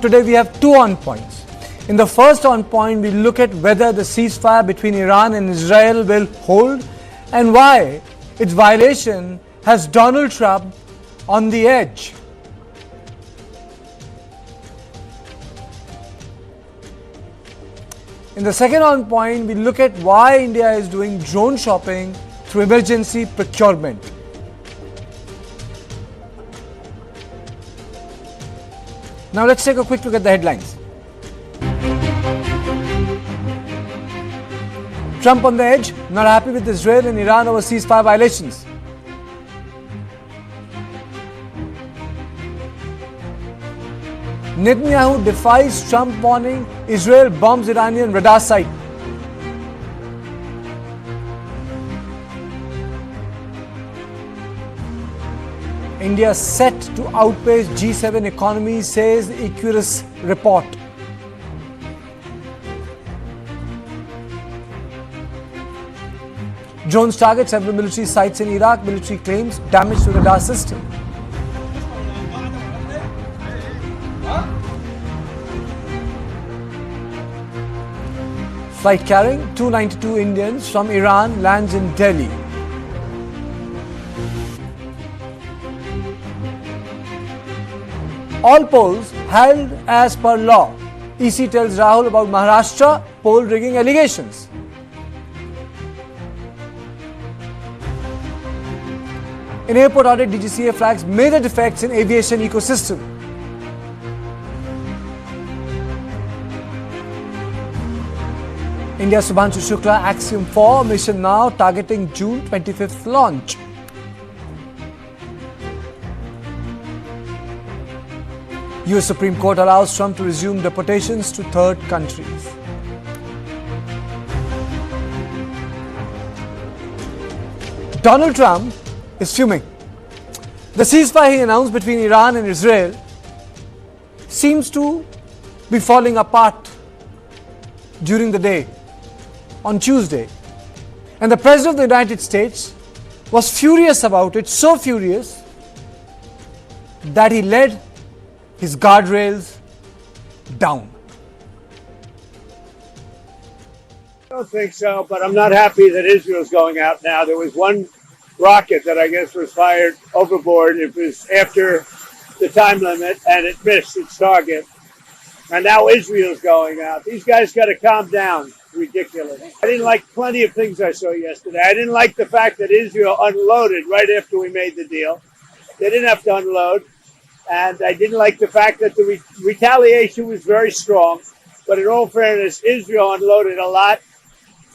Today we have two on points. In the first on point, we look at whether the ceasefire between Iran and Israel will hold and why its violation has Donald Trump on the edge. In the second on point, we look at why India is doing drone shopping through emergency procurement. Now let's take a quick look at the headlines. Trump on the edge, not happy with Israel and Iran over ceasefire violations. Netanyahu defies Trump warning, Israel bombs Iranian radar site. India set to outpace G7 economy, says the Equus report. Drones target several military sites in Iraq. Military claims damage to radar system. Flight carrying 292 Indians from Iran lands in Delhi. All polls held as per law. EC tells Rahul about Maharashtra poll rigging allegations. In airport audit, DGCA flags major defects in aviation ecosystem. India Subhanshu Shukla Axiom 4 mission now targeting June 25th launch. US Supreme Court allows Trump to resume deportations to third countries. Donald Trump is fuming. The ceasefire he announced between Iran and Israel seems to be falling apart during the day on Tuesday. And the President of the United States was furious about it, so furious that he led his guardrails down. I don't think so, but I'm not happy that Israel's going out now. There was one rocket that I guess was fired overboard. It was after the time limit and it missed its target. And now Israel's going out. These guys got to calm down. Ridiculous. I didn't like plenty of things I saw yesterday. I didn't like the fact that Israel unloaded right after we made the deal. They didn't have to unload. And I didn't like the fact that the retaliation was very strong. But in all fairness, Israel unloaded a lot.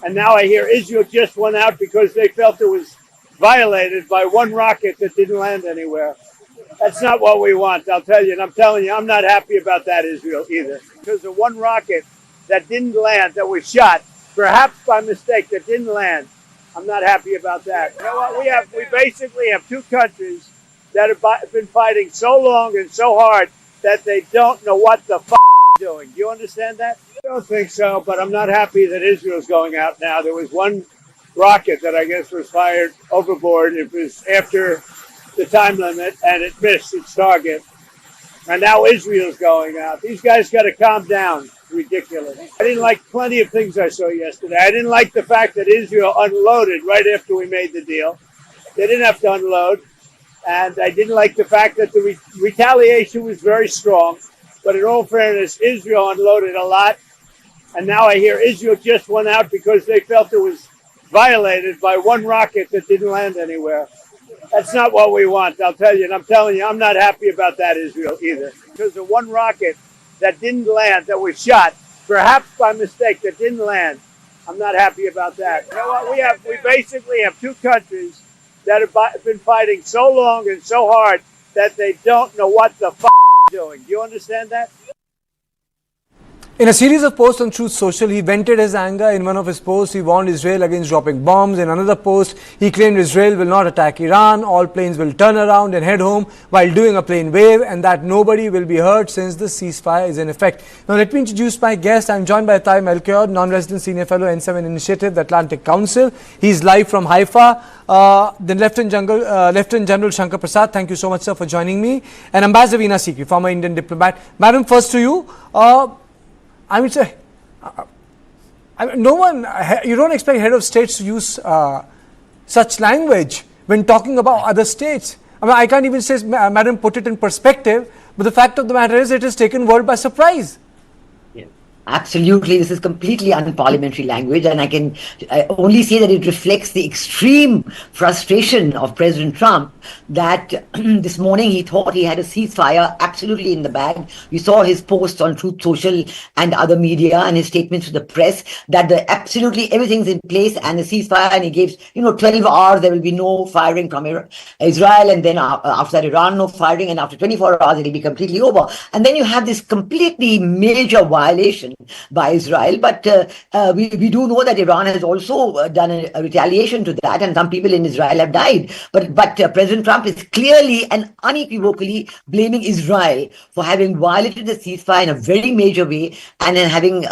And now I hear Israel just went out because they felt it was violated by one rocket that didn't land anywhere. That's not what we want, I'll tell you. And I'm telling you, I'm not happy about that, Israel, either. Because the one rocket that didn't land, that was shot, perhaps by mistake, that didn't land, I'm not happy about that. You know what? We basically have two countries that have been fighting so long and so hard that they don't know what the they're doing. Do you understand that? I don't think so, but I'm not happy that Israel's going out now. There was one rocket that I guess was fired overboard. It was after the time limit and it missed its target. And now Israel's going out. These guys got to calm down. Ridiculous. I didn't like plenty of things I saw yesterday. I didn't like the fact that Israel unloaded right after we made the deal. They didn't have to unload. And I didn't like the fact that the retaliation was very strong. But in all fairness, Israel unloaded a lot. And now I hear Israel just went out because they felt it was violated by one rocket that didn't land anywhere. That's not what we want, I'll tell you. And I'm telling you, I'm not happy about that, Israel, either. Because the one rocket that didn't land, that was shot, perhaps by mistake, that didn't land, I'm not happy about that. You know what? We basically have two countries that have been fighting so long and so hard that they don't know what the they're doing. Do you understand that? In a series of posts on Truth Social, he vented his anger. In one of his posts, he warned Israel against dropping bombs. In another post, he claimed Israel will not attack Iran, all planes will turn around and head home while doing a plane wave, and that nobody will be hurt since the ceasefire is in effect. Now, let me introduce my guest. I'm joined by Tay Melchior, non-resident senior fellow, N7 Initiative, the Atlantic Council. He's live from Haifa. Then Lieutenant General Shankar Prasad, thank you so much, sir, for joining me. And Ambassador Veena Sikri, former Indian diplomat. Madam, first to you. I would say, no one, you don't expect head of states to use such language when talking about other states. I mean, I can't even say, Madam, put it in perspective, but the fact of the matter is it has taken world by surprise. Absolutely, this is completely unparliamentary language, and I can only say that it reflects the extreme frustration of President Trump that this morning he thought he had a ceasefire absolutely in the bag. You saw his posts on Truth Social and other media and his statements to the press that absolutely everything's in place and the ceasefire, and he gave 12 hours there will be no firing from Israel, and then after that Iran no firing, and after 24 hours it will be completely over. And then you have this completely major violation by Israel, but we do know that Iran has also done a retaliation to that, and some people in Israel have died. But President Trump is clearly and unequivocally blaming Israel for having violated the ceasefire in a very major way, and then having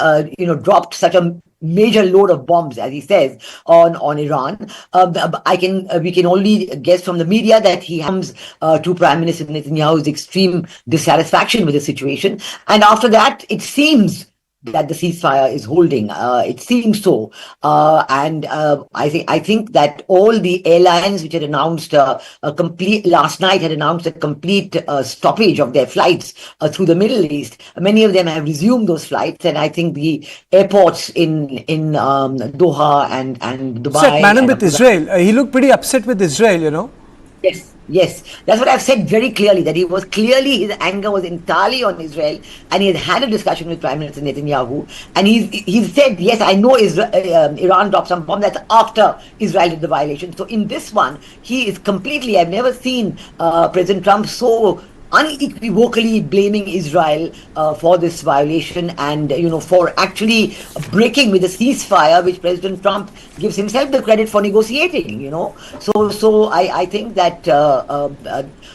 dropped such a major load of bombs, as he says, on Iran. We can only guess from the media that he comes to Prime Minister Netanyahu's extreme dissatisfaction with the situation, and after that it seems that the ceasefire is holding. It seems so, and I think that all the airlines which had announced last night had announced a complete stoppage of their flights through the Middle East. Many of them have resumed those flights, and I think the airports in Doha and Dubai. Upset, Madam, with Israel. He looked pretty upset with Israel, Yes, that's what I've said very clearly, that his anger was entirely on Israel, and he has had a discussion with Prime Minister Netanyahu, and he's said, yes, I know Iran dropped some bomb, that's after Israel did the violation. So in this one, he is completely, I've never seen President Trump so unequivocally blaming Israel for this violation, and for actually breaking with the ceasefire, which President Trump gives himself the credit for negotiating. So I think that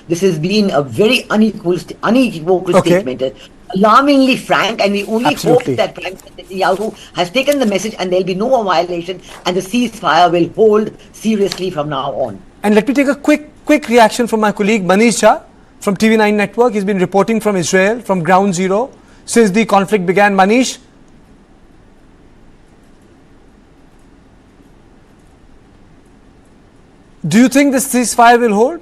this has been a very unequivocal statement, alarmingly frank, and we only hope that Prime Minister Netanyahu has taken the message and there'll be no more violation, and the ceasefire will hold seriously from now on. And let me take a quick reaction from my colleague Manish Jha from TV9 Network. He's been reporting from Israel, from ground zero, since the conflict began. Manish? Do you think this ceasefire will hold?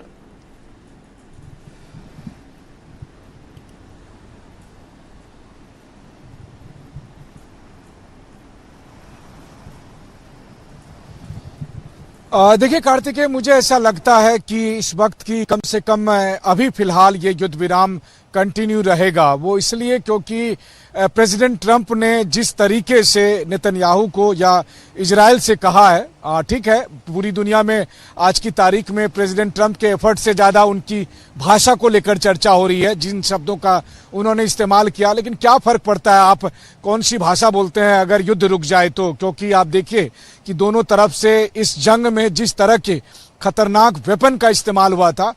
देखिए कार्तिकेय, मुझे ऐसा लगता है कि इस वक्त की कम से कम अभी फिलहाल ये युद्ध विराम कंटिन्यू रहेगा। वो इसलिए क्योंकि प्रेसिडेंट ट्रंप ने जिस तरीके से नेतन्याहू को या इजराइल से कहा है, ठीक है, पूरी दुनिया में आज की तारीख में प्रेसिडेंट ट्रंप के एफर्ट से ज़्यादा उनकी भाषा को लेकर चर्चा हो रही है, जिन शब्दों का उन्होंने इस्तेमाल किया। लेकिन क्या फ़र्क पड़ता है आप कौन सी भाषा बोलते हैं अगर युद्ध रुक जाए तो, क्योंकि आप देखिए कि दोनों तरफ से इस जंग में जिस तरह के खतरनाक वेपन का इस्तेमाल हुआ था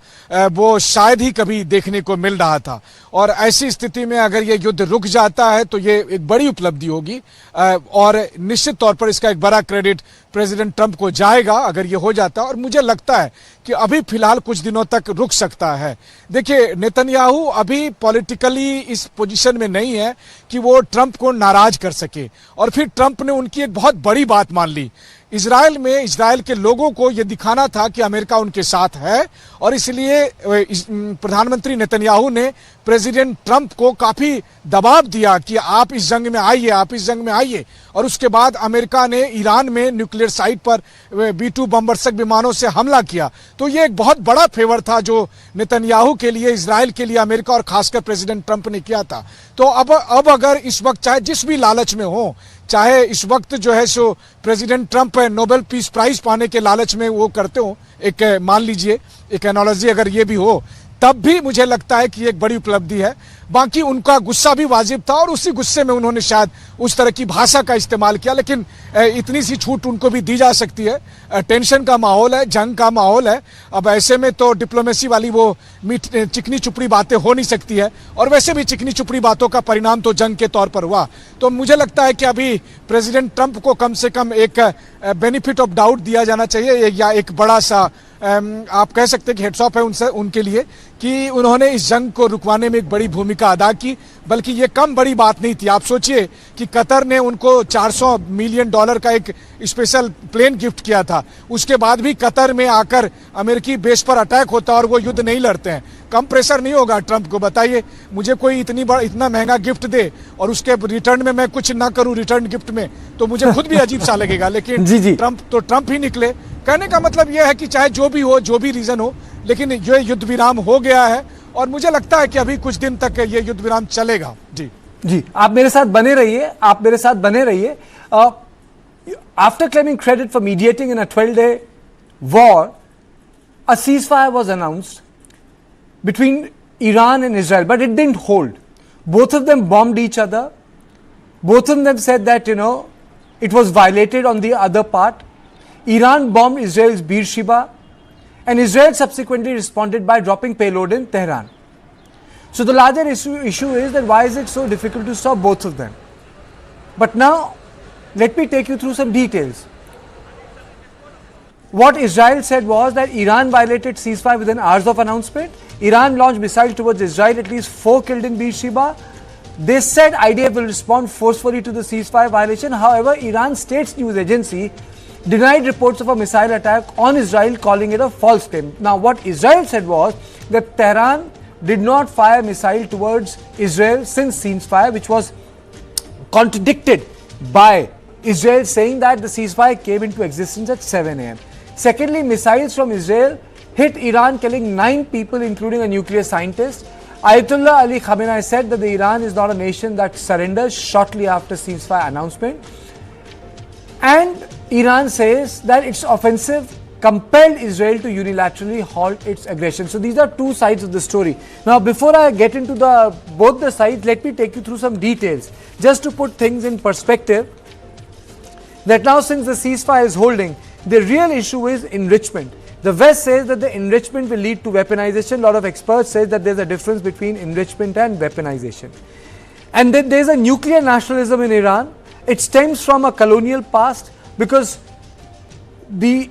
वो शायद ही कभी देखने को मिल रहा था। और ऐसी स्थिति में अगर ये युद्ध रुक जाता है तो ये एक बड़ी उपलब्धि होगी, और निश्चित तौर पर इसका एक बड़ा क्रेडिट प्रेसिडेंट ट्रंप को जाएगा अगर ये हो जाता है। और मुझे लगता है कि अभी फिलहाल कुछ दिनों तक रुक सकता है। देखिए, नेतन्याहू अभी पॉलिटिकली इस पोजीशन में नहीं है कि वो ट्रंप को नाराज कर सके, और फिर ट्रंप ने उनकी एक बहुत बड़ी बात मान ली। इजराइल में इजराइल के लोगों को यह दिखाना था कि अमेरिका उनके साथ है, और इसलिए प्रधानमंत्री नेतन्याहू ने प्रेसिडेंट ट्रंप को काफी दबाव दिया कि आप इस जंग में आइए, आप इस जंग में आइए। और उसके बाद अमेरिका ने ईरान में न्यूक्लियर साइट पर B-2 बमवर्षक विमानों से हमला किया। तो ये एक बहुत बड़ा फेवर था जो नेतन्याहू के लिए, इजराइल के लिए अमेरिका और खासकर प्रेसिडेंट ट्रंप ने किया था। तो अब अगर इस वक्त चाहे जिस भी लालच में हो, चाहे इस वक्त जो है सो president Trump Nobel peace prize पाने के लालच में वो करते हो, एक मान लीजिए एक एनालॉजी अगर ये भी हो, तब भी मुझे लगता है कि एक बड़ी उपलब्धि है। बाकी उनका गुस्सा भी वाजिब था और उसी गुस्से में उन्होंने शायद उस तरह की भाषा का इस्तेमाल किया, लेकिन इतनी सी छूट उनको भी दी जा सकती है। टेंशन का माहौल है, जंग का माहौल है, अब ऐसे में तो डिप्लोमेसी वाली वो चिकनी चुपड़ी बातें हो नहीं सकती है, और वैसे भी चिकनी चुपड़ी बातों का परिणाम तो जंग के तौर पर हुआ। तो मुझे लगता है कि अभी प्रेसिडेंट ट्रंप को कम से कम एक बेनिफिट ऑफ डाउट दिया जाना चाहिए, या एक बड़ा सा आप कह सकते हैं कि हेड्स ऑफ है उनसे, उनके लिए, कि उन्होंने इस जंग को रुकवाने में एक बड़ी भूमिका अदा की। बल्कि ये कम बड़ी बात नहीं थी। आप सोचिए कि कतर ने उनको $400 मिलियन का एक स्पेशल प्लेन गिफ्ट किया था, उसके बाद भी कतर में आकर अमेरिकी बेस पर अटैक होता और वो युद्ध नहीं लड़ते हैं। कम प्रेशर नहीं होगा ट्रंप को? बताइए, मुझे कोई इतना महंगा गिफ्ट दे और उसके रिटर्न में मैं कुछ ना करूं रिटर्न गिफ्ट में, तो मुझे खुद भी अजीब सा लगेगा। लेकिन जी। ट्रंप तो ट्रंप ही निकले। कहने का मतलब यह है कि चाहे जो भी हो, जो भी रीजन हो, लेकिन ये युद्ध विराम हो गया है और मुझे लगता है कि अभी कुछ दिन तक ये युद्ध विराम चलेगा। जी, आप मेरे साथ बने रहिए। After claiming credit for mediating in a 12-day war, a ceasefire was announced between Iran and Israel, but it didn't hold. Both of them bombed each other. Both of them said that, it was violated on the other part. Iran bombed Israel's Beersheba, and Israel subsequently responded by dropping payload in Tehran. So the larger issue is that why is it so difficult to stop both of them? But now, let me take you through some details. What Israel said was that Iran violated ceasefire within hours of announcement. Iran launched missiles towards Israel, at least 4 killed in Beersheba. They said IDF will respond forcefully to the ceasefire violation. However, Iran's state news agency denied reports of a missile attack on Israel, calling it a false claim. Now, what Israel said was that Tehran did not fire missile towards Israel since ceasefire, which was contradicted by Israel saying that the ceasefire came into existence at 7 a.m. Secondly, missiles from Israel hit Iran, killing 9 people, including a nuclear scientist. Ayatollah Ali Khamenei said that Iran is not a nation that surrenders shortly after ceasefire announcement. And Iran says that its offensive compelled Israel to unilaterally halt its aggression. So these are two sides of the story. Now, before I get into both the sides, let me take you through some details, just to put things in perspective. That now, since the ceasefire is holding, the real issue is enrichment. The West says that the enrichment will lead to weaponization. A lot of experts say that there's a difference between enrichment and weaponization. And then there's a nuclear nationalism in Iran. It stems from a colonial past, because the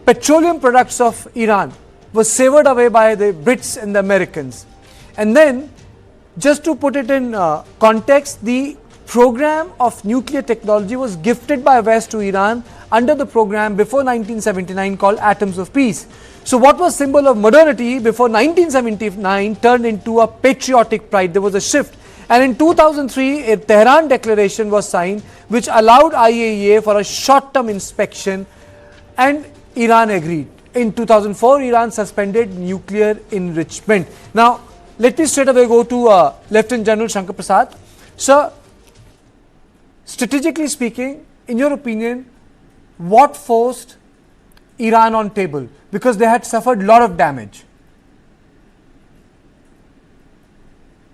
petroleum products of Iran were severed away by the Brits and the Americans. And then, just to put it in context, the program of nuclear technology was gifted by West to Iran under the program before 1979 called Atoms of Peace. So what was symbol of modernity before 1979 turned into a patriotic pride. There was a shift. And in 2003, a Tehran declaration was signed which allowed IAEA for a short-term inspection, and Iran agreed. In 2004, Iran suspended nuclear enrichment. Now, let me straight away go to Lieutenant General Shankar Prasad. Sir, strategically speaking, in your opinion, what forced Iran on table? Because they had suffered a lot of damage.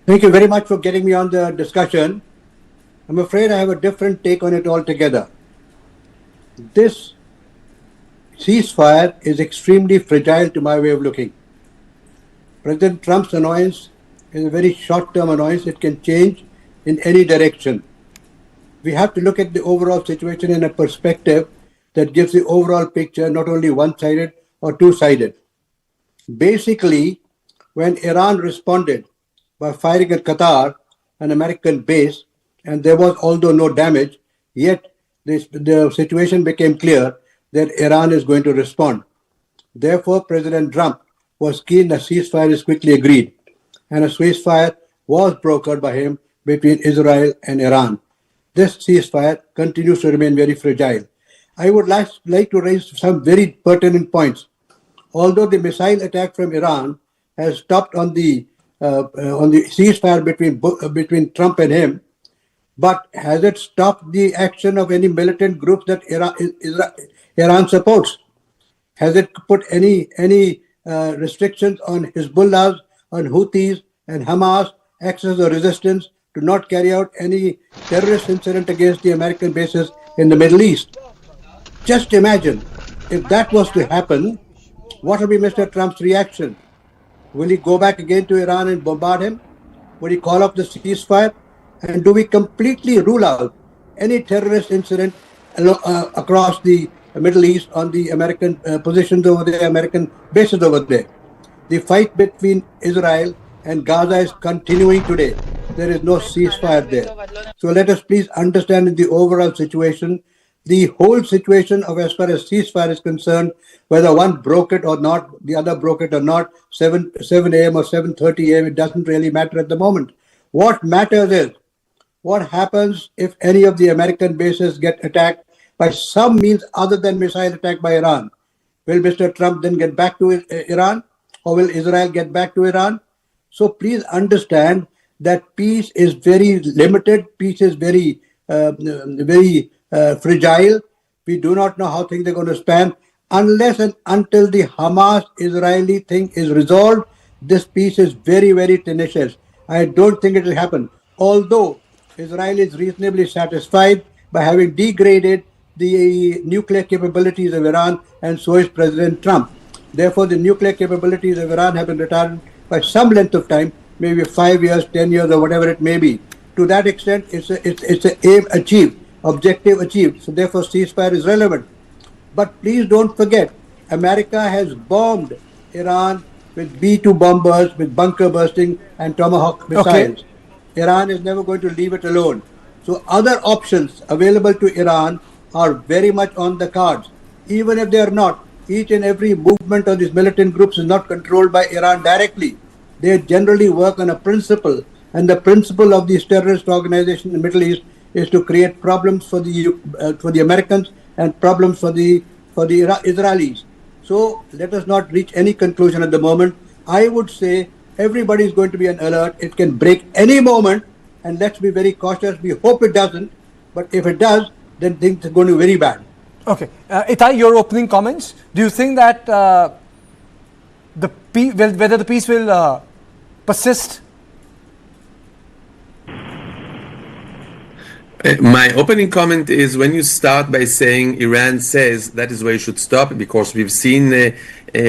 Thank you very much for getting me on the discussion. I'm afraid I have a different take on it altogether. This ceasefire is extremely fragile to my way of looking. President Trump's annoyance is a very short-term annoyance. It can change in any direction. We have to look at the overall situation in a perspective that gives the overall picture, not only one-sided or two-sided. Basically, when Iran responded by firing at Qatar, an American base, and there was, although no damage, yet the situation became clear that Iran is going to respond. Therefore, President Trump was keen that ceasefire is quickly agreed, and a ceasefire was brokered by him between Israel and Iran. This ceasefire continues to remain very fragile. I would like to raise some very pertinent points. Although the missile attack from Iran has stopped on the ceasefire between Trump and him, but has it stopped the action of any militant groups that Iran supports? Has it put any restrictions on Hezbollah, on Houthis and Hamas access or resistance to not carry out any terrorist incident against the American bases in the Middle East. Just imagine if that was to happen, what will be Mr. Trump's reaction? Will he go back again to Iran and bombard him? Will he call up the ceasefire? And do we completely rule out any terrorist incident across the Middle East on the American positions over there, American bases over there? The fight between Israel and Gaza is continuing today. There is no ceasefire there. So let us please understand the overall situation. The whole situation of as far as ceasefire is concerned, whether one broke it or not, the other broke it or not, 7 a.m. or 7:30 a.m., it doesn't really matter at the moment. What matters is what happens if any of the American bases get attacked by some means other than missile attack by Iran. Will Mr. Trump then get back to Iran, or will Israel get back to Iran? So please understand that peace is very limited. Peace is very fragile. We do not know how things are going to span. Unless and until the Hamas-Israeli thing is resolved, this peace is very, very tenacious. I don't think it will happen. Although Israel is reasonably satisfied by having degraded the nuclear capabilities of Iran, and so is President Trump. Therefore, the nuclear capabilities of Iran have been retarded by some length of time, maybe 5 years, 10 years, or whatever it may be. To that extent, it's an aim achieved, objective achieved. So therefore, ceasefire is relevant. But please don't forget, America has bombed Iran with B-2 bombers, with bunker bursting and Tomahawk missiles. Okay. Iran is never going to leave it alone. So other options available to Iran are very much on the cards. Even if they are not, each and every movement of these militant groups is not controlled by Iran directly. They generally work on a principle, and the principle of these terrorist organizations in the Middle East is to create problems for the Americans and problems for the Israelis. So let us not reach any conclusion at the moment. I would say everybody is going to be on alert. It can break any moment, and let's be very cautious. We hope it doesn't, but if it does, then things are going to be very bad. Okay, Itai, your opening comments. Do you think that whether the peace will persist? My opening comment is when you start by saying Iran says, that is where you should stop, because we've seen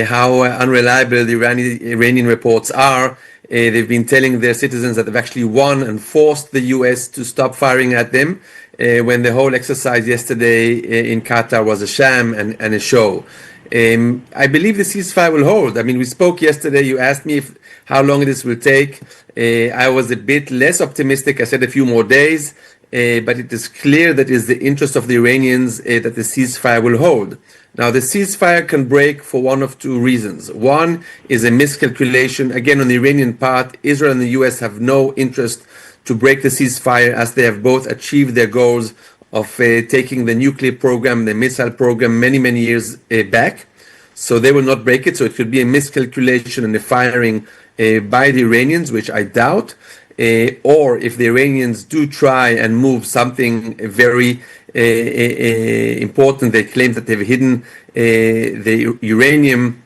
how unreliable the Iranian reports are. They've been telling their citizens that they've actually won and forced the US to stop firing at them, when the whole exercise yesterday in Qatar was a sham and a show. I believe the ceasefire will hold. I mean, we spoke yesterday. You asked me how long this will take. I was a bit less optimistic. I said a few more days. But it is clear that it is the interest of the Iranians that the ceasefire will hold. Now, the ceasefire can break for one of two reasons. One is a miscalculation. Again, on the Iranian part, Israel and the US have no interest to break the ceasefire, as they have both achieved their goals of taking the nuclear program, the missile program, many, many years back. So they will not break it. So it could be a miscalculation and a firing by the Iranians, which I doubt. Or if the Iranians do try and move something very important, they claim that they've hidden the uranium,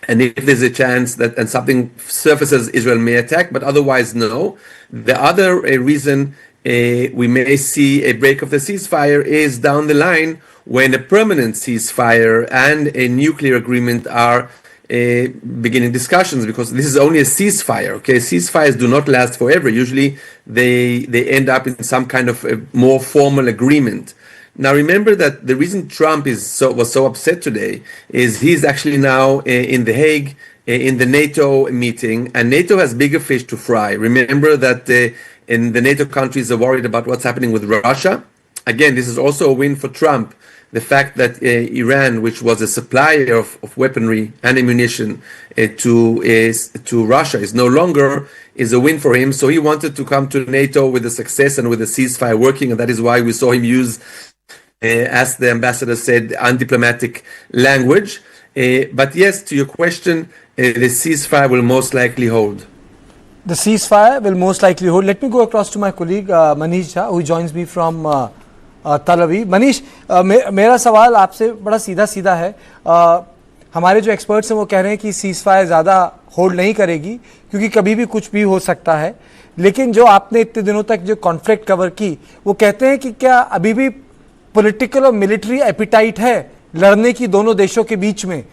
and if there's a chance that and something surfaces, Israel may attack, but otherwise no. The other reason we may see a break of the ceasefire is down the line, when a permanent ceasefire and a nuclear agreement are beginning discussions, because this is only a ceasefire. Okay, ceasefires do not last forever. Usually they end up in some kind of a more formal agreement. Now remember that the reason Trump was so upset today is he's actually now in The Hague in the NATO meeting, and NATO has bigger fish to fry. Remember that in the NATO countries are worried about what's happening with Russia. Again, this is also a win for Trump. The fact that Iran, which was a supplier of weaponry and ammunition to Russia, is no longer, is a win for him. So he wanted to come to NATO with the success and with the ceasefire working, and that is why we saw him use, as the ambassador said, undiplomatic language. But yes, to your question, the ceasefire will most likely hold. The ceasefire will most likely hold. Let me go across to my colleague Manish Jha, who joins me from तल अवीव. मनीष, मेरा सवाल आपसे बड़ा सीधा है. हमारे जो experts हैं वो कह रहे हैं कि सीज़ फायर ज़्यादा होल्ड नहीं करेगी, क्योंकि कभी भी कुछ भी हो सकता है. लेकिन जो आपने इतने दिनों तक जो कॉन्फ्लिक्ट कवर की, वो कहते हैं कि क्या अभी भी पॉलिटिकल और मिलिट्री एपिटाइट है लड़ने की दोनों देशों के बीच में?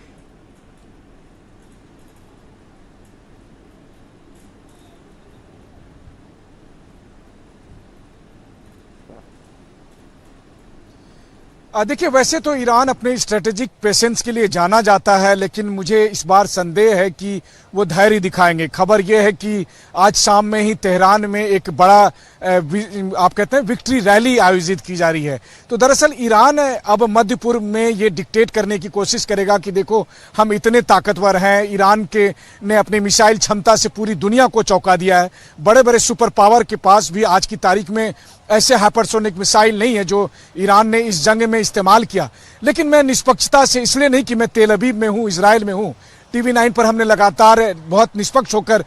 देखिए, वैसे तो ईरान अपने स्ट्रेटेजिक पेशेंस के लिए जाना जाता है, लेकिन मुझे इस बार संदेह है कि वो धैर्य दिखाएंगे। खबर ये है कि आज शाम में ही तेहरान में एक बड़ा आप कहते हैं विक्ट्री रैली आयोजित की जा रही है। तो दरअसल ईरान अब मध्य पूर्व में ये डिक्टेट करने की कोशिश करेगा कि देखो हम इतने ताकतवर हैं। ईरान के ने अपनी मिसाइल क्षमता से पूरी दुनिया को चौंका दिया है। बड़े बड़े सुपर पावर के पास भी आज की तारीख में ऐसे हाइपरसोनिक मिसाइल नहीं है जो ईरान ने इस जंग में इस्तेमाल किया। लेकिन मैं निष्पक्षता से, इसलिए नहीं कि मैं तेल अवीव में हूँ, इजराइल में हूँ, टीवी 9 पर हमने लगातार बहुत निष्पक्ष होकर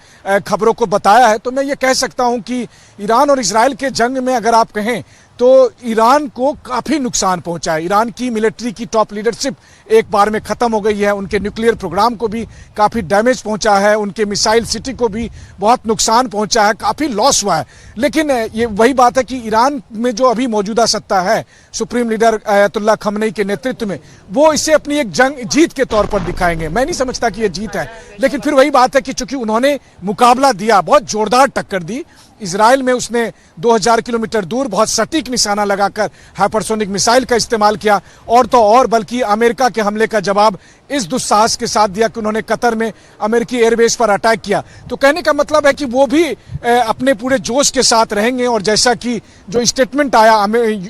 खबरों को बताया है, तो मैं ये कह सकता हूं कि ईरान और इजराइल के जंग में अगर आप कहें तो ईरान को काफी नुकसान पहुंचा है। ईरान की मिलिट्री की टॉप लीडरशिप एक बार में खत्म हो गई है, उनके न्यूक्लियर प्रोग्राम को भी काफी डैमेज पहुंचा है, उनके मिसाइल सिटी को भी बहुत नुकसान पहुंचा है, काफी लॉस हुआ है। लेकिन ये वही बात है कि ईरान में जो अभी मौजूदा सत्ता है सुप्रीम लीडर अयतुल्लाह खमनेई के नेतृत्व में, वो इसे अपनी एक जंग जीत के तौर पर दिखाएंगे। मैं नहीं समझता कि ये जीत है, लेकिन फिर वही बात है कि चूंकि उन्होंने मुकाबला दिया, बहुत जोरदार टक्कर दी इजराइल में, उसने 2000 किलोमीटर दूर बहुत सटीक निशाना लगाकर हाइपरसोनिक मिसाइल का इस्तेमाल किया, और तो और बल्कि अमेरिका के हमले का जवाब इस दुस्साहस के साथ दिया कि उन्होंने कतर में अमेरिकी एयरबेस पर अटैक किया। तो कहने का मतलब है कि वो भी अपने पूरे जोश के साथ रहेंगे। और जैसा कि जो स्टेटमेंट आया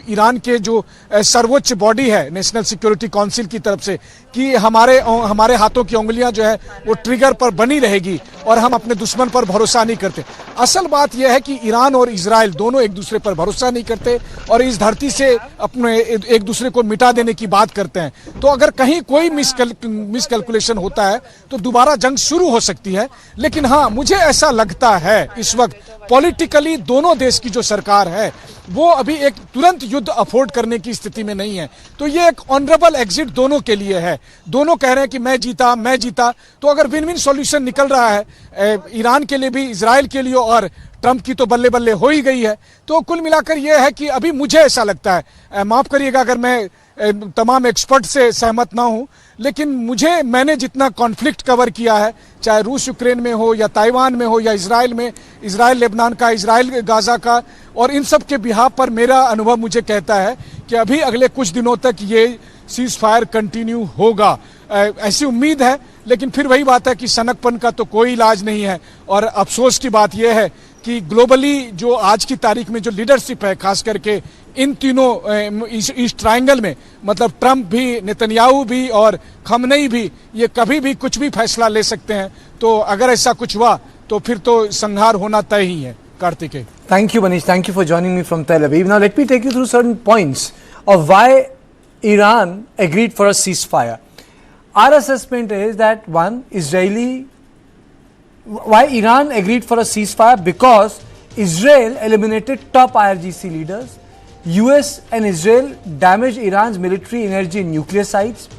ईरान के जो सर्वोच्च बॉडी है नेशनल सिक्योरिटी काउंसिल की तरफ से कि हमारे हाथों की उंगलियां जो है वो ट्रिगर पर बनी रहेगी और हम अपने दुश्मन पर भरोसा नहीं करते। असल बात यह है कि ईरान और इजराइल दोनों एक दूसरे पर भरोसा नहीं करते और इस धरती से अपने एक दूसरे को मिटा देने की बात करते हैं। तो अगर कहीं कोई मिसकैलकुलेशन होता है तो दोबारा जंग शुरू हो सकती है। लेकिन हाँ, मुझे ऐसा लगता है इस वक्त पॉलिटिकली दोनों देश की जो सरकार है वो अभी एक तुरंत युद्ध अफोर्ड करने की स्थिति में नहीं है। तो ये एक ऑनरेबल एग्जिट दोनों के लिए है। दोनों कह रहे हैं कि मैं जीता। तो अगर विन विन सॉल्यूशन निकल रहा है ईरान के लिए भी, इजराइल के लिए, और ट्रंप की तो बल्ले बल्ले हो ही गई है। तो कुल मिलाकर यह है कि अभी मुझे ऐसा लगता है, माफ करिएगा अगर मैं तमाम एक्सपर्ट से सहमत ना हूं, लेकिन मैंने जितना कॉन्फ्लिक्ट कवर किया है, चाहे रूस यूक्रेन में हो या ताइवान में हो या इजराइल में, इजराइल लेबनान का, इजराइल गाजा का, और इन सब के बिहाफ पर मेरा अनुभव मुझे कहता है कि अभी अगले कुछ दिनों तक ये सीज फायर कंटिन्यू होगा, ऐसी उम्मीद है। लेकिन फिर वही बात है कि सनकपन का तो कोई इलाज नहीं है। और अफसोस की बात यह है कि ग्लोबली जो आज की तारीख में जो लीडरशिप है, खास करके इन तीनों इस ट्रायंगल में, मतलब ट्रंप भी, नेतन्याहू भी और खमनेई भी, ये कभी भी कुछ भी फैसला ले सकते हैं। तो अगर ऐसा कुछ हुआ तो फिर तो संहार होना तय ही है। Kartikeya, thank you Manish, thank you for joining me from Tel Aviv. Now let me take you through certain points of why Iran agreed for a ceasefire. Our assessment is that why Iran agreed for a ceasefire, because Israel eliminated top IRGC leaders, US and Israel damaged Iran's military, energy and nuclear sites.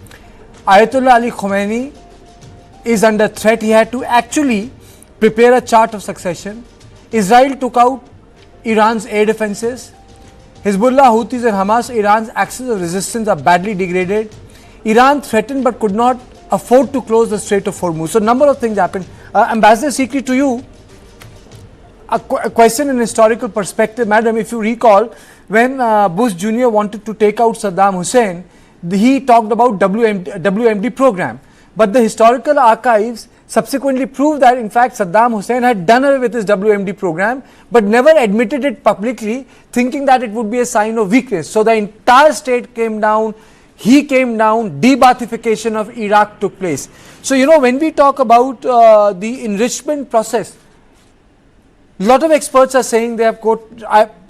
Ayatollah Ali Khomeini is under threat. He had to actually prepare a chart of succession. Israel took out Iran's air defenses. Hezbollah, Houthis and Hamas, Iran's axis of resistance are badly degraded. Iran threatened but could not afford to close the Strait of Hormuz. So, number of things happened. Ambassador Sikri, to you, a question in historical perspective. Madam, if you recall, when Bush Jr. wanted to take out Saddam Hussein, he talked about WMD program. But the historical archives subsequently proved that in fact Saddam Hussein had done away with his WMD program but never admitted it publicly, thinking that it would be a sign of weakness. So the entire state came down, he came down, de-Baathification of Iraq took place. So when we talk about the enrichment process, a lot of experts are saying, they have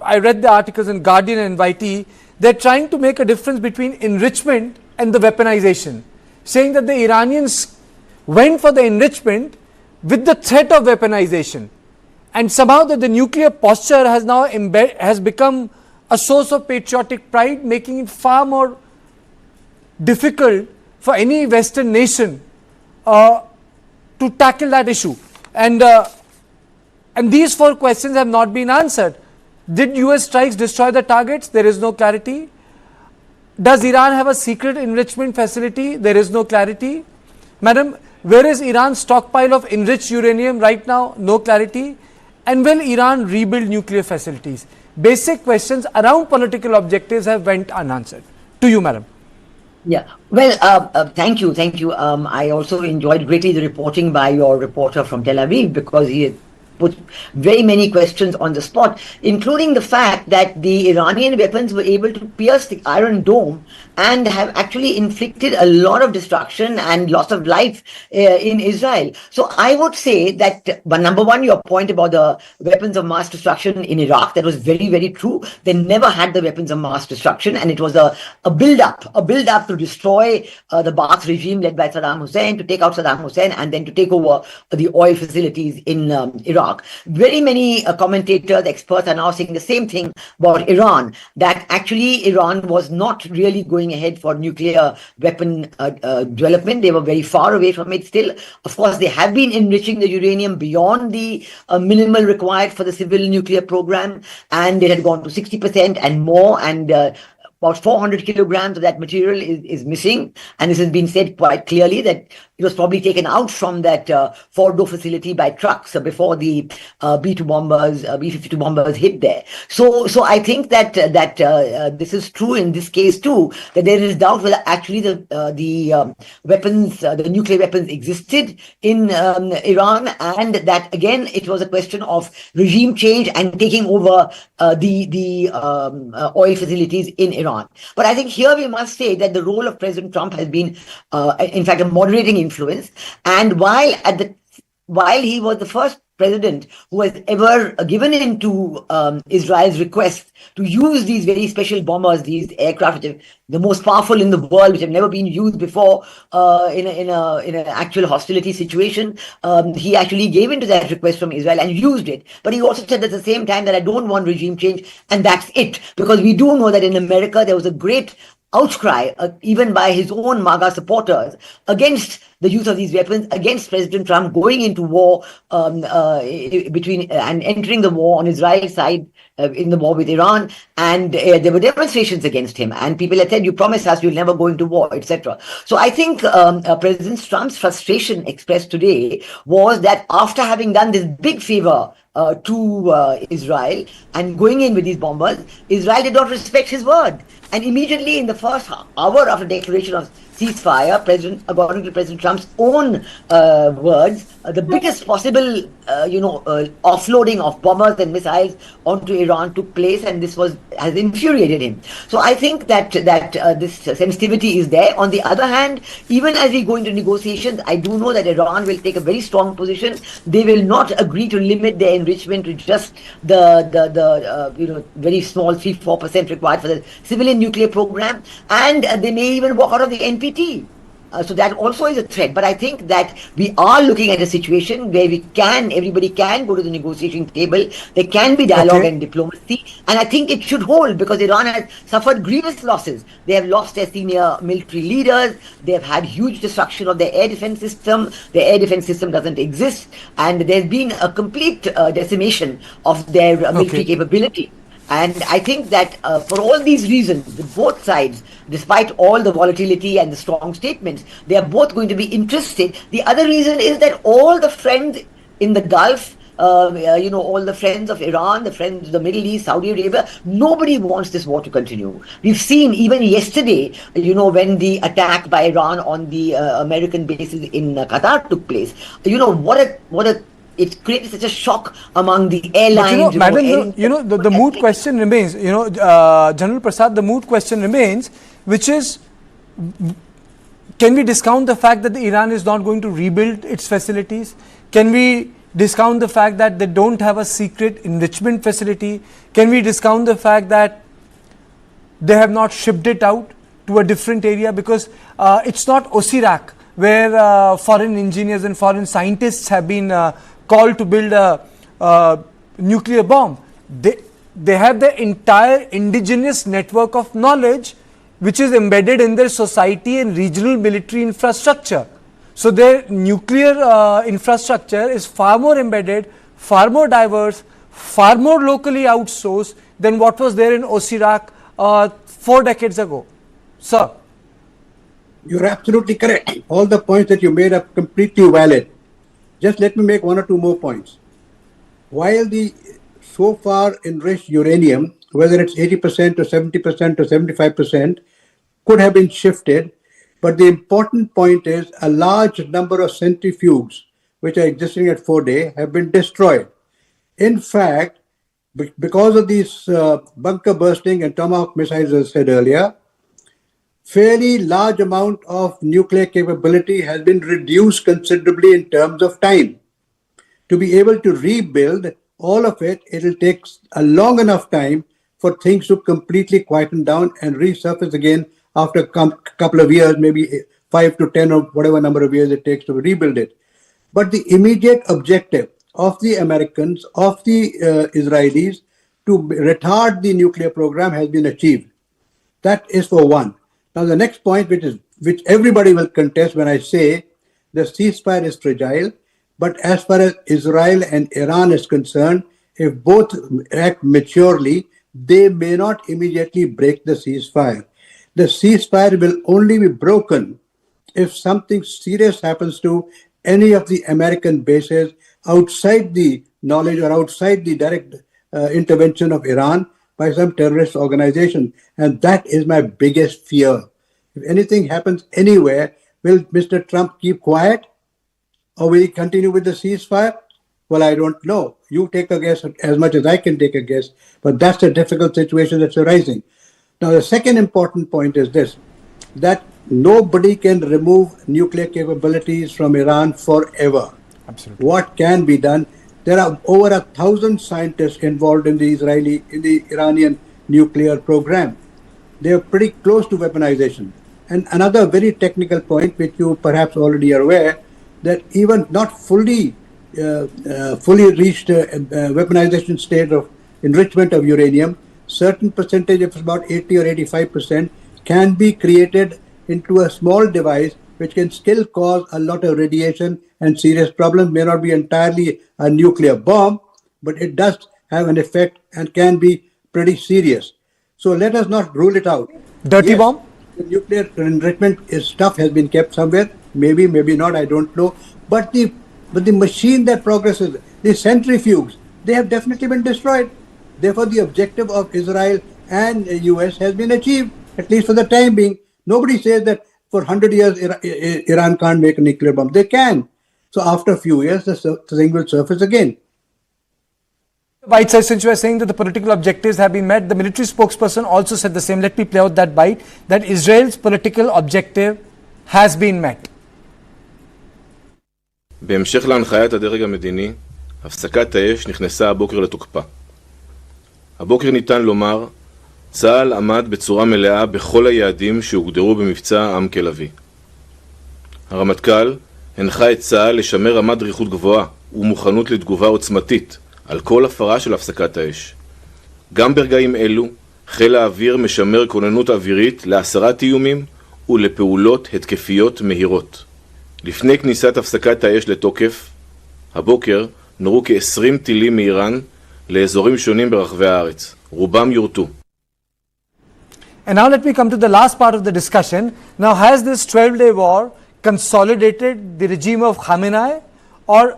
I read the articles in Guardian and YT, they're trying to make a difference between enrichment and the weaponization, saying that the Iranians went for the enrichment with the threat of weaponization, and somehow that the nuclear posture has now has become a source of patriotic pride, making it far more difficult for any Western nation to tackle that issue. And And these 4 questions have not been answered. Did US strikes destroy the targets? There is no clarity. Does Iran have a secret enrichment facility? There is no clarity. Madam, where is Iran's stockpile of enriched uranium right now? No clarity. And will Iran rebuild nuclear facilities? Basic questions around political objectives have went unanswered. To you, madam. Yeah, well, thank you. I also enjoyed greatly the reporting by your reporter from Tel Aviv, because he had put very many questions on the spot, including the fact that the Iranian weapons were able to pierce the Iron Dome and have actually inflicted a lot of destruction and loss of life in Israel. So I would say that, number one, your point about the weapons of mass destruction in Iraq, that was very, very true. They never had the weapons of mass destruction, and it was a build-up to destroy the Ba'ath regime led by Saddam Hussein, to take out Saddam Hussein, and then to take over the oil facilities in Iraq. Very many commentators, experts are now saying the same thing about Iran, that actually Iran was not really going ahead for nuclear weapon development. They were very far away from it still. Of course, they have been enriching the uranium beyond the minimal required for the civil nuclear program, and it had gone to 60% and more, and about 400 kilograms of that material is missing. And this has been said quite clearly that it was probably taken out from that Fordo facility by trucks before the B-52 bombers hit there. So I think that this is true in this case too, that there is doubt whether actually the weapons, the nuclear weapons existed in Iran, and that again it was a question of regime change and taking over the oil facilities in Iran. But I think here we must say that the role of President Trump has been, in fact, a moderating influence. And while he was the first president who has ever given in to Israel's request to use these very special bombers, these aircraft, which are the most powerful in the world, which have never been used before in an actual hostility situation, he actually gave in to that request from Israel and used it. But he also said at the same time that I don't want regime change, and that's it. Because we do know that in America there was a great outcry, even by his own MAGA supporters, against the use of these weapons, against President Trump going into war between and entering the war on Israel's side in the war with Iran. And there were demonstrations against him, and people had said, "You promised us you'll never go into war," etc. So I think President Trump's frustration expressed today was that after having done this big favor to Israel and going in with these bombers, Israel did not respect his word. And immediately in the first hour after declaration of ceasefire, according to President Trump's own words, the biggest possible, offloading of bombers and missiles onto Iran took place, and this has infuriated him. So I think that this sensitivity is there. On the other hand, even as we go into negotiations, I do know that Iran will take a very strong position. They will not agree to limit their enrichment to just the very small 3-4% required for the civilian nuclear program, and they may even walk out of the NPT. So that also is a threat. But I think that we are looking at a situation where everybody can go to the negotiation table. There can be dialogue and diplomacy. And I think it should hold, because Iran has suffered grievous losses. They have lost their senior military leaders. They have had huge destruction of their air defense system. Their air defense system doesn't exist. And there's been a complete decimation of their military capability. And I think that for all these reasons, both sides, despite all the volatility and the strong statements, they are both going to be interested. The other reason is that all the friends in the Gulf, all the friends of Iran, the friends of the Middle East, Saudi Arabia, nobody wants this war to continue. We've seen even yesterday, when the attack by Iran on the American bases in Qatar took place, it created such a shock among the airlines. But the moot question remains, General Prasad, the moot question remains, which is, can we discount the fact that Iran is not going to rebuild its facilities? Can we discount the fact that they don't have a secret enrichment facility? Can we discount the fact that they have not shipped it out to a different area? Because it's not Osirak, where foreign engineers and foreign scientists have been called to build a nuclear bomb. They have the entire indigenous network of knowledge which is embedded in their society and regional military infrastructure. So their nuclear infrastructure is far more embedded, far more diverse, far more locally outsourced than what was there in OSIRAC 4 decades ago. Sir. You're absolutely correct. All the points that you made are completely valid. Just let me make one or two more points. While the so far enriched uranium, whether it's 80% or 70% or 75%, could have been shifted, but the important point is a large number of centrifuges, which are existing at Forday, have been destroyed. In fact, because of these bunker bursting and Tomahawk missiles, as I said earlier, fairly large amount of nuclear capability has been reduced considerably in terms of time. To be able to rebuild all of it, it will take a long enough time for things to completely quieten down and resurface again after a couple of years, maybe 5 to 10 or whatever number of years it takes to rebuild it. But the immediate objective of the Americans, of the Israelis, to retard the nuclear program has been achieved. That is for one. Now the next point, which everybody will contest when I say the ceasefire is fragile, but as far as Israel and Iran is concerned, if both act maturely, they may not immediately break the ceasefire. The ceasefire will only be broken if something serious happens to any of the American bases outside the knowledge or outside the direct intervention of Iran by some terrorist organization. And that is my biggest fear. If anything happens anywhere, will Mr. Trump keep quiet? Or will he continue with the ceasefire? Well, I don't know. You take a guess as much as I can take a guess, but that's a difficult situation that's arising. Now, the second important point is this, that nobody can remove nuclear capabilities from Iran forever. Absolutely. What can be done? There are over 1,000 scientists involved in the Iranian nuclear program. They are pretty close to weaponization. And another very technical point, which you perhaps already are aware, that even not fully reached weaponization state of enrichment of uranium, certain percentage of about 80 or 85% can be created into a small device which can still cause a lot of radiation and serious problems. May not be entirely a nuclear bomb, but it does have an effect and can be pretty serious. So let us not rule it out. Dirty bomb? The nuclear enrichment stuff has been kept somewhere. Maybe, maybe not, I don't know. But the machine that progresses, the centrifuges, they have definitely been destroyed. Therefore, the objective of Israel and the US has been achieved, at least for the time being. Nobody says that for 100 years Iran can't make a nuclear bomb. They can. So after a few years, the thing will surface again. Bite says, since you are saying that the political objectives have been met, the military spokesperson also said the same. Let me play out that bite, that Israel's political objective has been met. בהמשך להנחיית הדרג המדיני, הפסקת האש נכנסה הבוקר לתוקפה. הבוקר ניתן לומר, צה"ל עמד בצורה מלאה בכל היעדים שהוגדרו במבצע עם כלבי. הרמטכ"ל הנחה את צה"ל לשמר רמת דריכות גבוהה ומוכנות לתגובה עוצמתית על כל הפרה של הפסקת האש. גם ברגעים אלו, חיל האוויר משמר כוננות אווירית להסרת איומים ולפעולות התקפיות מהירות. לפני כניסת הפסקת האש לתוקף, הבוקר נורו כ-20 טילים מאיראן לאזורים שונים ברחבי הארץ. רובם יורטו. And now let me come to the last part of the discussion. Now, has this 12-day war consolidated the regime of Khamenei or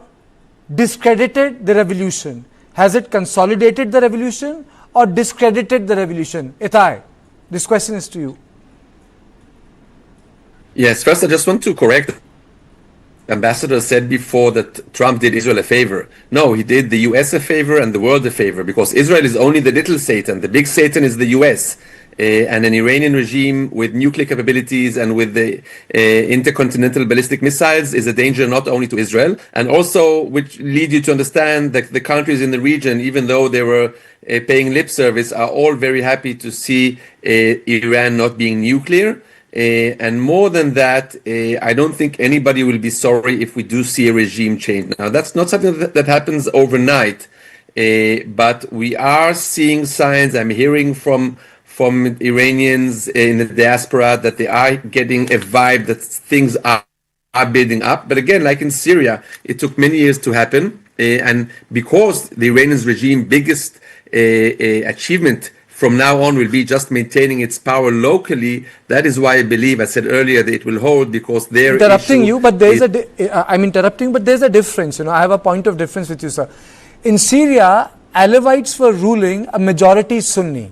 discredited the revolution? Has it consolidated the revolution or discredited the revolution? Itai, this question is to you. Yes, first I just want to correct. Ambassador said before that Trump did Israel a favor. No, he did the US a favor and the world a favor, because Israel is only the little Satan. The big Satan is the US. And an Iranian regime with nuclear capabilities and with the intercontinental ballistic missiles is a danger not only to Israel, and also which lead you to understand that the countries in the region, even though they were paying lip service, are all very happy to see Iran not being nuclear. And more than that, I don't think anybody will be sorry if we do see a regime change. Now, that's not something that happens overnight, but we are seeing signs. I'm hearing from Iranians in the diaspora that they are getting a vibe that things are building up. But again, like in Syria, it took many years to happen. and because the Iranian regime biggest achievement from now on will be just maintaining its power locally. That is why I believe, I said earlier, that it will hold, because their Interrupting issue you, but there is is- I'm interrupting, but there's a difference. I have a point of difference with you, sir. In Syria, Alevites were ruling a majority Sunni,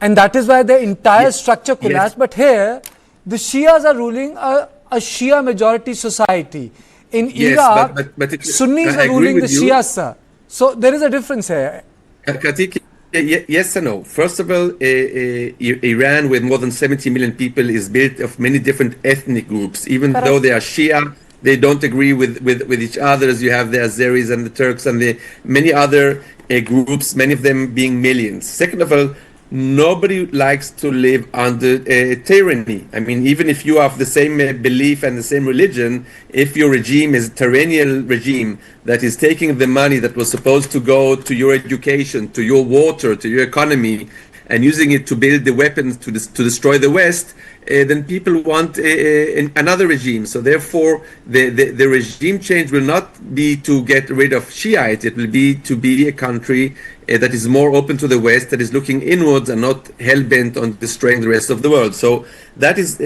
and that is why the entire structure collapsed. But here, the Shias are ruling a Shia majority society. In Yes, Iraq, but Sunnis I are agree ruling the with you. Shias, sir. So there is a difference here. Katik, yes and no. First of all, Iran, with more than 70 million people, is built of many different ethnic groups. Even Correct. though they are Shia, they don't agree with each other. As you have the Azeris and the Turks and the many other groups, many of them being millions. Second of all, nobody likes to live under tyranny. I mean, even if you have the same belief and the same religion, if your regime is a tyrannical regime that is taking the money that was supposed to go to your education, to your water, to your economy, and using it to build the weapons to destroy the West, then people want another regime. So therefore, the regime change will not be to get rid of Shiites. It will be to be a country that is more open to the West, that is looking inwards and not hell-bent on destroying the rest of the world. So that is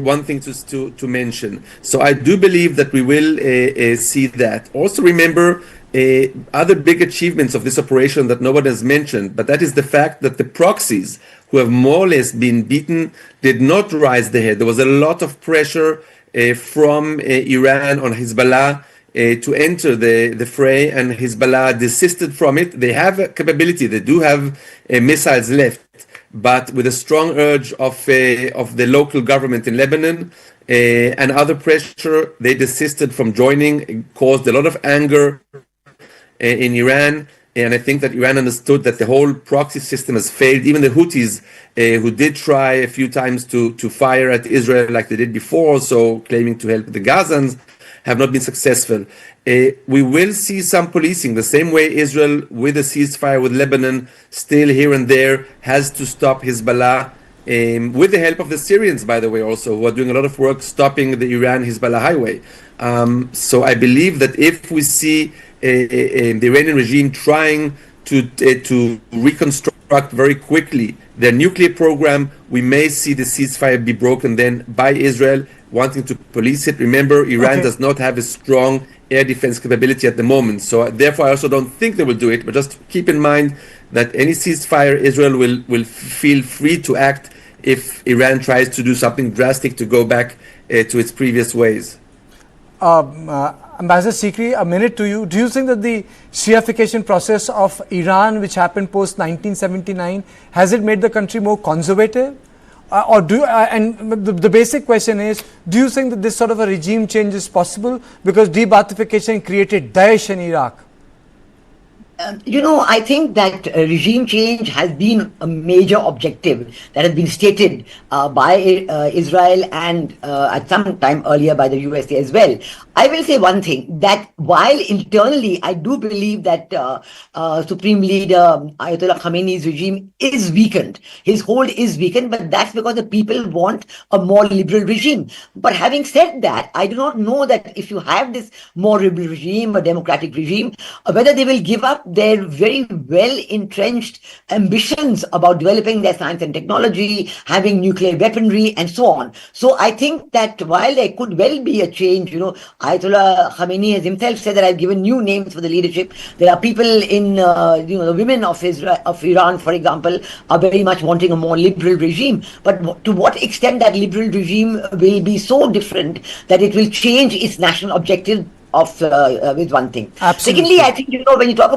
one thing to mention. So I do believe that we will see that. Also remember, other big achievements of this operation that nobody has mentioned, but that is the fact that the proxies who have more or less been beaten did not rise the head. There was a lot of pressure from Iran on Hezbollah to enter the fray, and Hezbollah desisted from it. They have a capability, they do have missiles left, but with a strong urge of the local government in Lebanon and other pressure, they desisted from joining. It caused a lot of anger in Iran, and I think that Iran understood that the whole proxy system has failed. Even the Houthis, who did try a few times to fire at Israel like they did before, so claiming to help the Gazans, have not been successful. We will see some policing, the same way Israel, with a ceasefire with Lebanon, still here and there has to stop Hezbollah, with the help of the Syrians, by the way, also, who are doing a lot of work stopping the Iran-Hezbollah highway. So I believe that if we see the Iranian regime trying to reconstruct very quickly their nuclear program, we may see the ceasefire be broken then by Israel wanting to police it. Remember, Iran does not have a strong air defense capability at the moment. So therefore, I also don't think they will do it. But just keep in mind that any ceasefire, Israel will feel free to act if Iran tries to do something drastic to go back to its previous ways. Ambassador Sikri, a minute to you. Do you think that the Shiification process of Iran, which happened post 1979, has it made the country more conservative? Or do and the basic question is, do you think that this sort of a regime change is possible because de-Baathification created Daesh in Iraq? I think that regime change has been a major objective that has been stated by Israel and at some time earlier by the USA as well. I will say one thing, that while internally I do believe that Supreme Leader Ayatollah Khamenei's regime is weakened, his hold is weakened, but that's because the people want a more liberal regime. But having said that, I do not know that if you have this more liberal regime, a democratic regime, whether they will give up their very well entrenched ambitions about developing their science and technology, having nuclear weaponry, and so on. So I think that while there could well be a change, Ayatollah Khamenei has himself said that I've given new names for the leadership. There are people in, the women of Iran, for example, are very much wanting a more liberal regime. But to what extent that liberal regime will be so different that it will change its national objective with one thing. Absolutely. Secondly, I think when you talk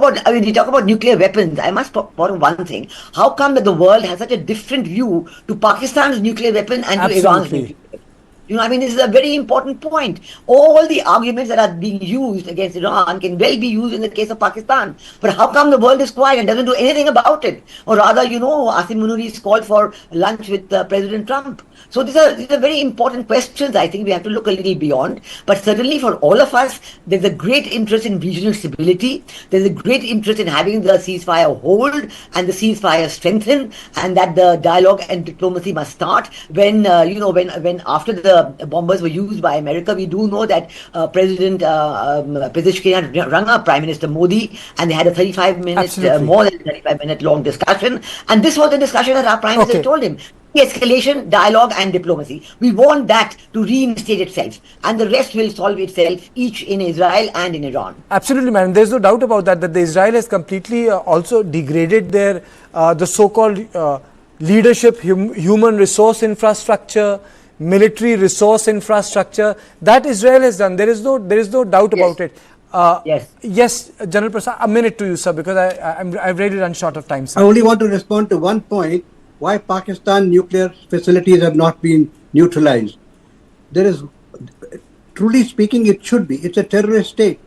about nuclear weapons, I must point out one thing. How come that the world has such a different view to Pakistan's nuclear weapon and to Iran's nuclear weapon? This is a very important point. All the arguments that are being used against Iran can well be used in the case of Pakistan. But how come the world is quiet and doesn't do anything about it? Or rather, Asim Muniri's called for lunch with President Trump. So these are very important questions. I think we have to look a little beyond. But certainly for all of us, there's a great interest in regional stability. There's a great interest in having the ceasefire hold and the ceasefire strengthen, and that the dialogue and diplomacy must start when after the bombers were used by America. We do know that President Pezeshkian rang up Prime Minister Modi, and they had a 35-minute, more than 35-minute long discussion. And this was the discussion that our Prime Minister told him. De-escalation, dialogue and diplomacy. We want that to reinstate itself, and the rest will solve itself, each in Israel and in Iran. Absolutely, madam. There's no doubt about that, that the Israel has completely also degraded their, the so-called leadership, human resource infrastructure, military resource infrastructure. That Israel has done. There is no doubt about it. Yes, General Prasad, a minute to you, sir, because I've really run short of time, sir. I only want to respond to one point. Why Pakistan nuclear facilities have not been neutralized. There is, truly speaking, it should be. It's a terrorist state.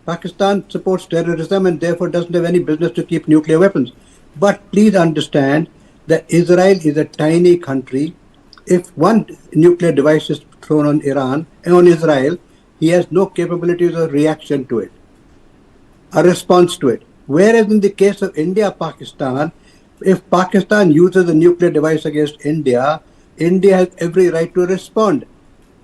Pakistan supports terrorism and therefore doesn't have any business to keep nuclear weapons. But please understand that Israel is a tiny country. If one nuclear device is thrown on Iran and on Israel, he has no capabilities of reaction to it, a response to it. Whereas in the case of India, Pakistan, if Pakistan uses a nuclear device against India, India has every right to respond.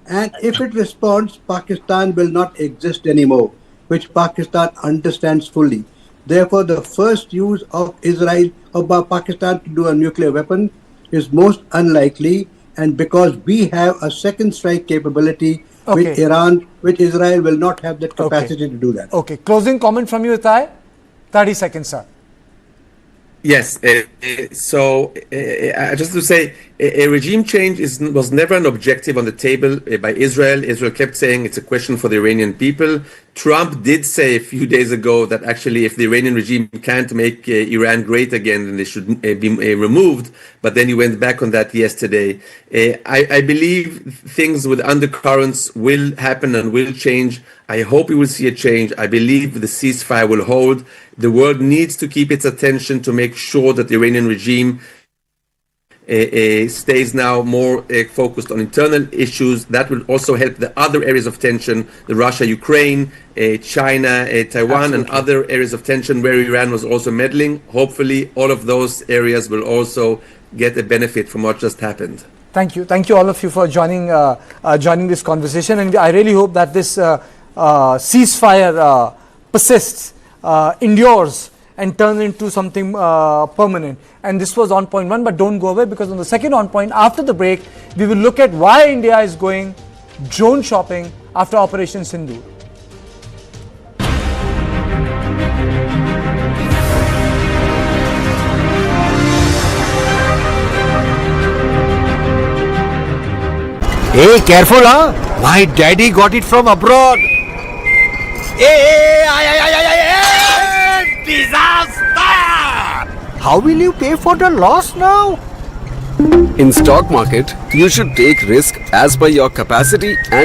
And if it responds, Pakistan will not exist anymore, which Pakistan understands fully. Therefore, the first use of Israel, of Pakistan to do a nuclear weapon is most unlikely. And because we have a second strike capability with Iran, which Israel will not have that capacity to do that. Okay. Closing comment from you, Itai? 30 seconds, sir. Yes, so just to say, a regime change was never an objective on the table by Israel. Israel kept saying it's a question for the Iranian people. Trump did say a few days ago that actually if the Iranian regime can't make Iran great again, then they should be removed. But then he went back on that yesterday. I believe things with undercurrents will happen and will change. I hope we will see a change. I believe the ceasefire will hold. The world needs to keep its attention to make sure that the Iranian regime stays now more focused on internal issues. That will also help the other areas of tension, the Russia, Ukraine, China, Taiwan, and other areas of tension where Iran was also meddling. Hopefully, all of those areas will also get a benefit from what just happened. Thank you. Thank you all of you for joining this conversation. And I really hope that this ceasefire persists, endures, and turns into something permanent. And this was on point one, but don't go away, because on the second on point, after the break, we will look at why India is going drone shopping after Operation Sindoor. Hey, careful, huh? My daddy got it from abroad. Hey, disaster! How will you pay for the loss now? In stock market, you should take risk as per your capacity and